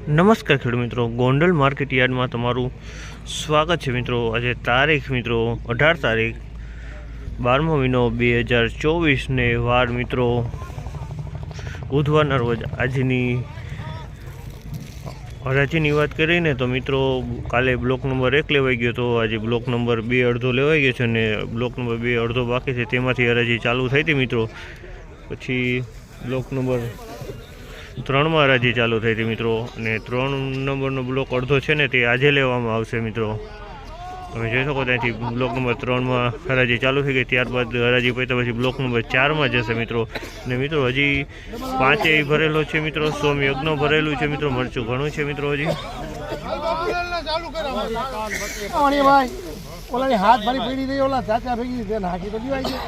નમસ્કાર ખેડૂત મિત્રો, ગોંડલ માર્કેટ યાર્ડમાં તમારું સ્વાગત છે મિત્રો। આજે તારીખ મિત્રો 18 તારીખ 12મો મહિનો 2024 ને વાર મિત્રો બુધવારના રોજ આજની હરાજીની વાત કરીને તો મિત્રો કાલે બ્લોક નંબર 1 લેવાઈ ગયો, તો આજે બ્લોક નંબર 2 અડધો લેવાઈ ગયો છે અને બ્લોક નંબર 2 અડધો બાકી છે, તેમાંથી હરાજી ચાલુ થઈ હતી મિત્રો। પછી બ્લોક નંબર 3 માં હરાજી ચાલુ થઈ હતી મિત્રો, અને 3 નંબરનો બ્લોક અડધો છે ને તે આજે લેવામાં આવશે મિત્રો। તમે જોઈ શકો ત્યાંથી બ્લોક નંબર 3 માં હરાજી ચાલુ થઈ ગઈ, ત્યારબાદ હરાજી પત્યા પછી બ્લોક નંબર 4 માં જશે મિત્રો। અને મિત્રો હજી 5 ભરેલો છે મિત્રો, સોમ યજ્ઞ ભરેલું છે મિત્રો, મરચું ઘણું છે મિત્રો હજી। હાથ ભરી પડી રહી ઓલા ચાચા ભેગી દે નાખી તો દીવાઈ ગઈ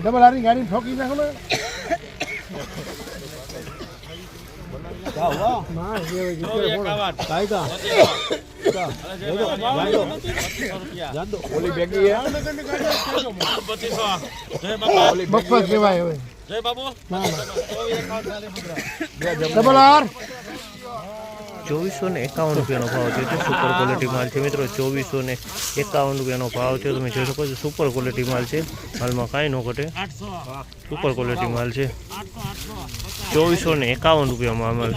ડબલ આરી ગાડી ઠોકી નાખો ને ₹2451 ભાવ છે, સુપર ક્વોલિટી માલ છે મિત્રો। ₹2451 ભાવ છે, તમે જોઈ શકો છો સુપર ક્વોલિટી માલ છે, હાલમાં કાંઈ ન ઘટે, સુપર ક્વોલિટી માલ છે। ₹2451 માલ।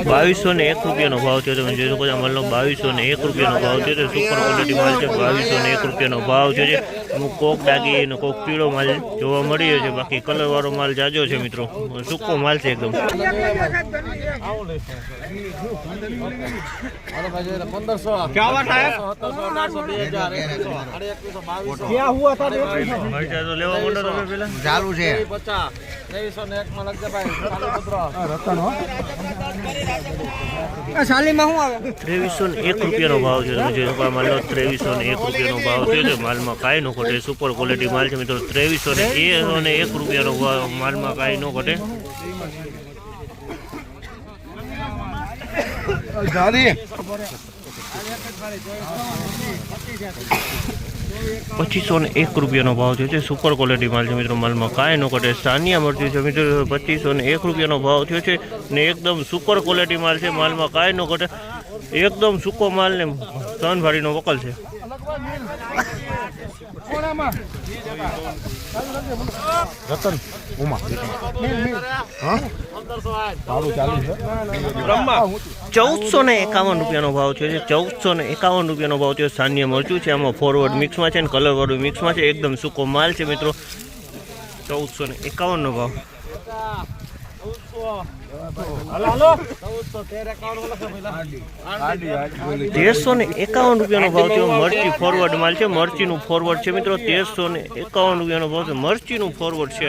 ₹2201 ભાવ છે, તમે જોઈ શકો છો માલનો ₹2201 ભાવ છે, સુપર ક્વોલિટી માલ છે। ₹2201 ભાવ છે, અમુક કોક ડાગી અને કોક પીળો માલ જોવા મળી રહ્યો છે, બાકી કલર વાળો માલ જાજો છે મિત્રો, સૂકો માલ છે એકદમ। ચાલુ છે ₹2301 ભાવ છે, તમે જોઈ શકો માલનો ₹2301 ભાવ છે, માલમાં કાંઈ ન ઘટે, સુપર ક્વોલિટી માલ છે મિત્રો। ₹2301 ભાવ, માલમાં કાંઈ ન ઘટે। ₹2501 ભાવ છે, સુપર ક્વોલિટી માલ છે મિત્રો, માલમાં કાંઈ ન ઘટે। સાનિયા મરચી છે મિત્રો, ₹2501 ભાવ થયો છે ને એકદમ સુપર ક્વોલિટી માલ છે, માલમાં કાંઈ ન ઘટે, એકદમ સૂકો માલ ને તનભારીનો વકલ છે। ₹1451 ભાવ છે, ₹1451 ભાવ છે। સાનિયા મરચું છે, આમાં ફોરવર્ડ મિક્સમાં છે ને કલર વાળું મિક્સમાં છે, એકદમ સૂકો માલ છે મિત્રો। ₹1451 ભાવ। ₹1351 ભાવ છે, મરચી ફોરવર્ડ માલ છે, મરચીનું ફોરવર્ડ છે મિત્રો। ₹1351 ભાવ છે, મરચીનું ફોરવર્ડ છે।